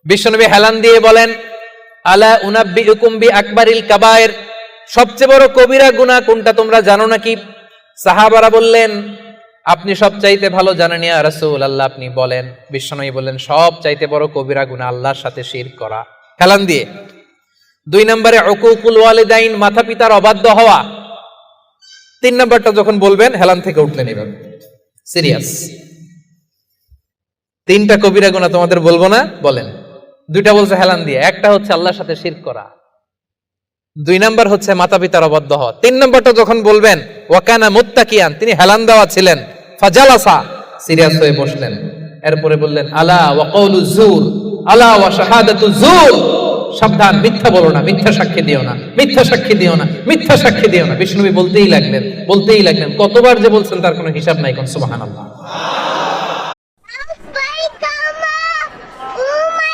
বিশ্বনবী হেলান দিয়ে বলেন, আলা উনাব্বিউকুম বি আকবারিল কাবায়ের, সবচেয়ে বড় কবিরা গুনাহ কোনটা তোমরা জানো নাকি? সাহাবারা বললেন, আপনি সবচাইতে ভালো জানেন ইয়া রাসূলুল্লাহ, আপনি বলেন। বিশ্বনবী বললেন, সবচাইতে বড় কবিরা গুনাহ আল্লাহর সাথে শিরক করা। হেলান দিয়ে। 2 নম্বরে উকুকুল ওয়ালিদাইন, মাতা পিতার অবাধ্য হওয়া। 3 নম্বরটা যখন বলবেন হেলান থেকে উঠলেন এভাবে, সিরিয়াস। 3টা কবিরা গুনাহ তোমাদের বলবো না, বলেন। 2টা বলছে হেলান দিয়ে, একটা হচ্ছে আল্লাহর সাথে শিরক করা, 2 নাম্বার হচ্ছে মাতা পিতার অবাধ্য হওয়া। 3 নম্বরটা যখন বলবেন, ওয়াকানা মুত্তাকিয়ান, তিনি হেলান দেওয়া ছিলেন, ফাজালাসা, সিরিয়াস হয়ে বসলেন। এরপরে বললেন, আলা ওয়া কওলু যুর, আলা ওয়া শাহাদাতু যুর, সাবধান, মিথ্যা বলো না, মিথ্যা সাক্ষী দিও না, মিথ্যা সাক্ষী দিও না, মিথ্যা সাক্ষী দিও না। বিষ্ণুবী বলতেই লাগলেন। কতবার যে বলছেন তার কোনো হিসাব নাই। কোন সুবহানাল্লাহ।